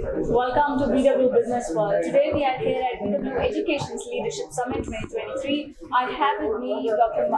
Welcome to BW Businessworld. Today we are here at BW Education's Leadership Summit 2023. I have with me Dr.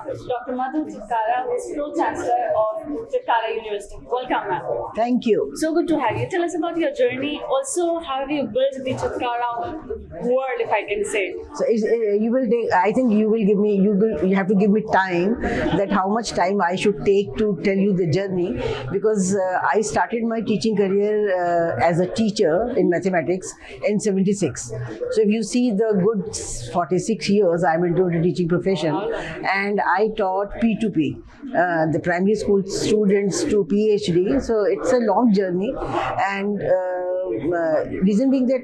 Madhu Chitkara, who is Pro-Chancellor of Chitkara University. Welcome, ma'am. Thank you. So good to have you. Tell us about your journey. Also, how have you built the Chitkara world, if I can say? So you will take. I think you will give me. You have to give me time. That how much time I should take to tell you the journey, because I started my teaching career as a teacher in mathematics in '76. So if you see the good 46 years, I'm into the teaching profession, and I taught P2P, the primary school students to PhD. So it's a long journey, and reason being that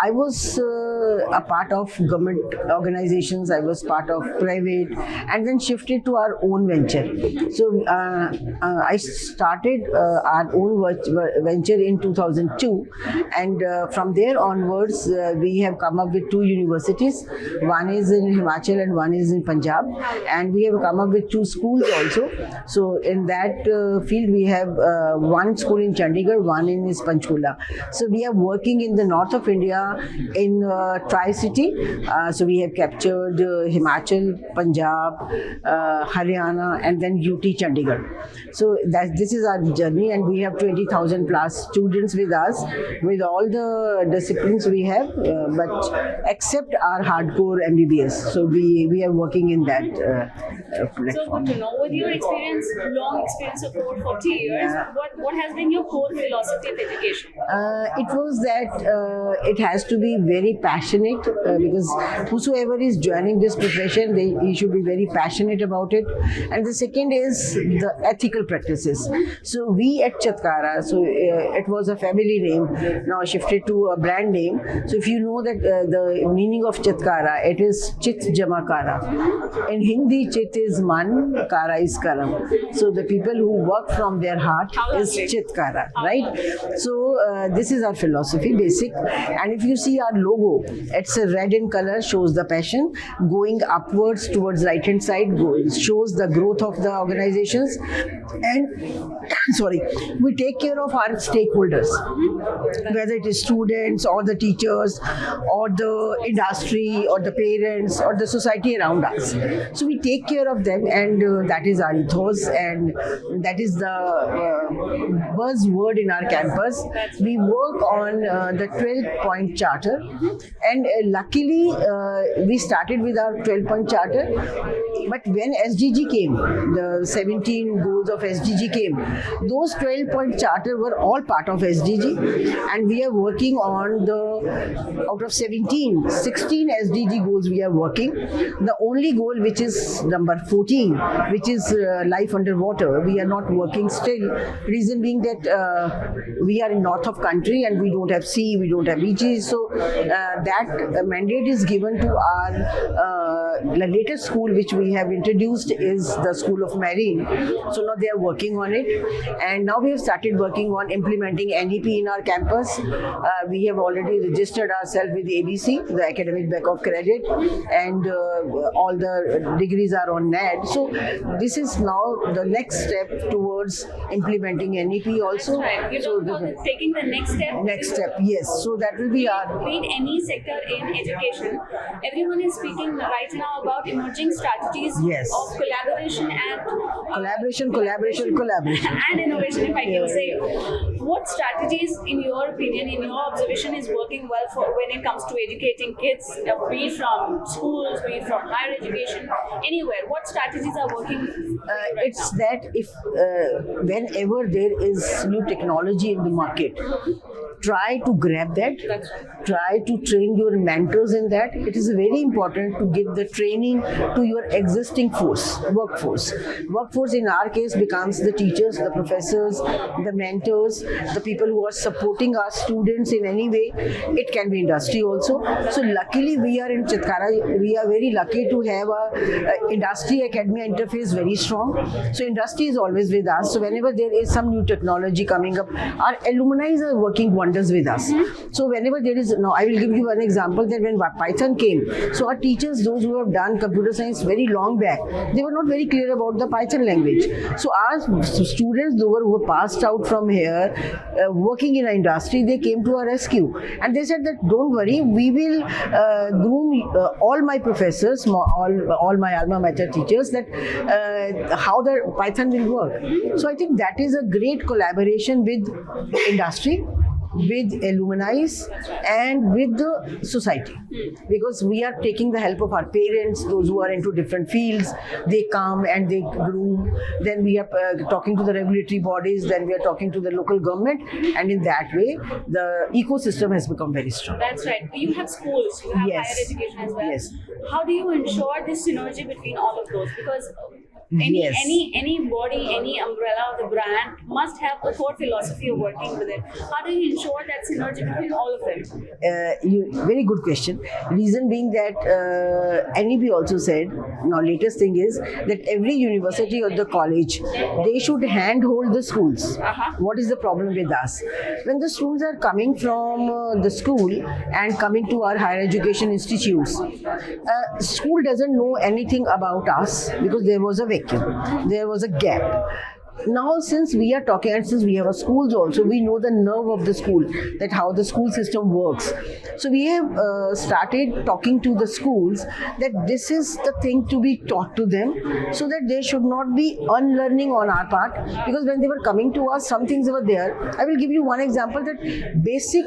I was a part of government organizations, I was part of private, and then shifted to our own venture. So I started our own venture in 2002, and from there onwards we have come up with two universities. One is in Himachal and one is in Punjab, and we have come up with two schools also. So in that field we have one school in Chandigarh, one in Panchkula. So we are working in the north of India in Tri-City. So we have captured Himachal, Punjab, Haryana, and then UT Chandigarh. So this is our journey, and we have 20,000 plus students with us, with all the disciplines we have, but except our hardcore MBBS. So we are working in that platform. So good to know. With your experience, long experience of over 40 years, what has been your core philosophy of education? It was that it has to be very passionate, because whosoever is joining this profession, he should be very passionate about it. And the second is the ethical practices. So we at Chitkara, so it was a family name, now shifted to a brand name. So if you know that the meaning of Chitkara, it is Chit Jama Kara. In Hindi, Chit is Man, Kara is Karam. So the people who work from their heart is Chitkara, right? So this is our philosophy, basic. And if you see our logo, it's a red in color, shows the passion. Going upwards towards right hand side shows the growth of the organizations. And sorry, we take care of our stakeholders, whether it is students or the teachers or the industry or the parents or the society around us. So we take care of them, and that is our ethos, and that is the buzzword in our campus. We work on the 12-point charter, and luckily we started with our 12-point charter. But when SDG came, the 17 goals of SDG came, those 12-point charter were all part of SDG, and we are working on the, out of 16 SDG goals we are working. The only goal, which is number 14, which is life underwater, we are not working still. Reason being that we are in north of country and we don't have sea, we don't have beaches. So that mandate is given to our the latest school which we have introduced is the School of Marine. So now they are working on it, and now we have started working on implementing NEP in our campus. We have already registered ourselves with ABC, the Academic Back of Credit, and all the degrees are on NAD. So this is now the next step towards implementing NEP also. That's right. So taking the next step. Next step, yes. So that will be our. Be in any sector in education, everyone is speaking right now about emerging strategies of collaboration and collaboration and innovation, if I can say. What strategies, in your opinion, in your observation, is working well for when it comes to educating kids, be it from schools, be it from higher education, anywhere? What strategies are working? It's that if whenever there is new technology in the market, try to grab that. Try to train your mentors in that. It is very important to give the training to your existing workforce. Workforce in our case becomes the teachers, the professors, the mentors, the people who are supporting our students in any way. It can be industry also. So luckily we are in Chitkara, we are very lucky to have a industry academia interface very strong. So industry is always with us. So whenever there is some new technology coming up, our alumni are working wonderfully wonders with us. So whenever there is, now I will give you an example that when Python came, so our teachers, those who have done computer science very long back, they were not very clear about the Python language. So our students, who were passed out from here, working in an industry, they came to our rescue and they said that don't worry, we will groom all my professors, all my alma mater teachers, that how the Python will work. So I think that is a great collaboration with industry, with alumni, and with the society, because we are taking the help of our parents, those who are into different fields. They come and they groom, then we are talking to the regulatory bodies, then we are talking to the local government, and in that way the ecosystem has become very strong. That's right. You have schools, you have Yes. higher education as well. Yes. How do you ensure this synergy between all of those? Because Yes. any body, any umbrella of the brand must have a core philosophy of working with it. How do you ensure that synergy between all of them? Very good question. Reason being that NEP also said, now latest thing is that every university or the college, they should handhold the schools. What is the problem with us? When the students are coming from the school and coming to our higher education institutes, school doesn't know anything about us because there was a vacuum, there was a gap. Now, since we are talking and since we have a schools also, we know the nerve of the school, that how the school system works. So we have started talking to the schools that this is the thing to be taught to them, so that there should not be unlearning on our part, because when they were coming to us, some things were there. I will give you one example, that basic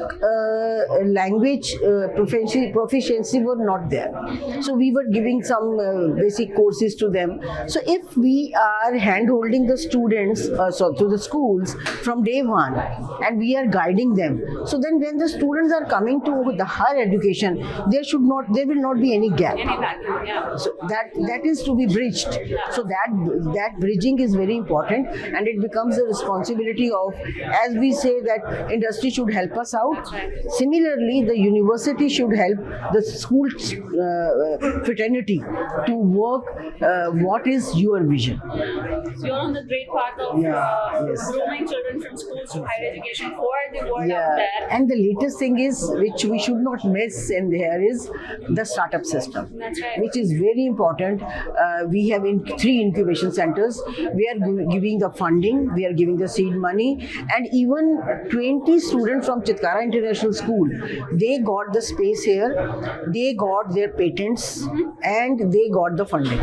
language proficiency were not there. So we were giving some basic courses to them. So if we are hand-holding the students, to the schools from day one, and we are guiding them, so then when the students are coming to the higher education, there will not be any gap. Any vacuum, yeah. So that is to be bridged. So that bridging is very important, and it becomes a responsibility of, as we say, that industry should help us out. Similarly, the university should help the school fraternity to work. What is your vision? So you're on the great part of Yes. grooming children from schools to higher education for the world out there. And the latest thing is, which we should not miss in there, is the startup system. That's right. Which is very important. We have 3 incubation centers. We are giving the funding, we are giving the seed money, and even 20 students from Chitkara International School, they got the space here, they got their patents, and they got the funding.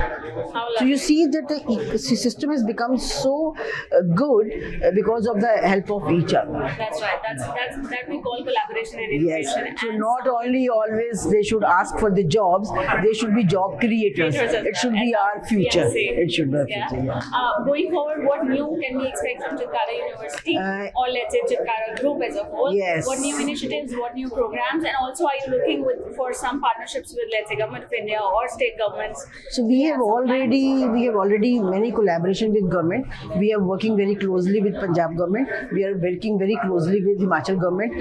So you see that the system has become so good because of the help of each other. That's right. That we call collaboration and Yes. innovation. So And not only always they should ask for the jobs, they should be job creators. creators as It should well. be And our future. PSA. It should be our Yeah. future. Yeah. Going forward, what new can we expect from Chitkara University, or let's say Chitkara Group as a whole? Yes. What new initiatives, what new programs, and also are you looking for some partnerships with, let's say, Government of India or state governments? So we have already many collaboration with government. We are working very closely with Punjab government. We are working very closely with Himachal government,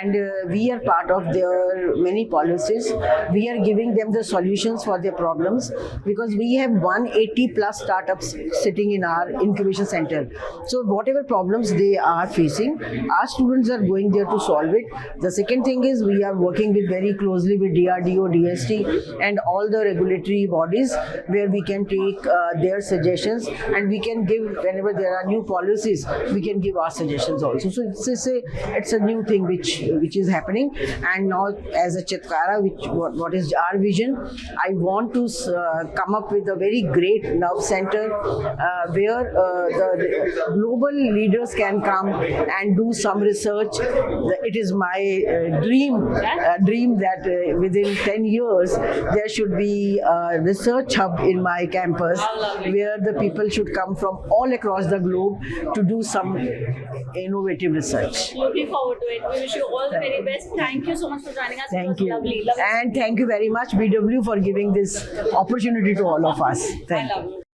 and we are part of their many policies. We are giving them the solutions for their problems, because we have 180 plus startups sitting in our incubation center. So whatever problems they are facing, our students are going there to solve it. The second thing is, we are working very closely with DRDO, DST, and all the regulatory bodies, where we can take their suggestions, and we can give, whenever there are new policies, we can give our suggestions also. So it's a new thing which is happening. And now, as a Chitkara, what is our vision? I want to come up with a very great nerve center where the global leaders can come and do some research. It is my dream that within 10 years there should be a research hub in my campus, where the people should come from all across the globe to do some innovative research. Looking forward to it. We wish you all the very best. Thank you so much for joining us. Thank It was you. lovely. And thank you very much, BW, for giving this opportunity to all of us. Thank I you. love you.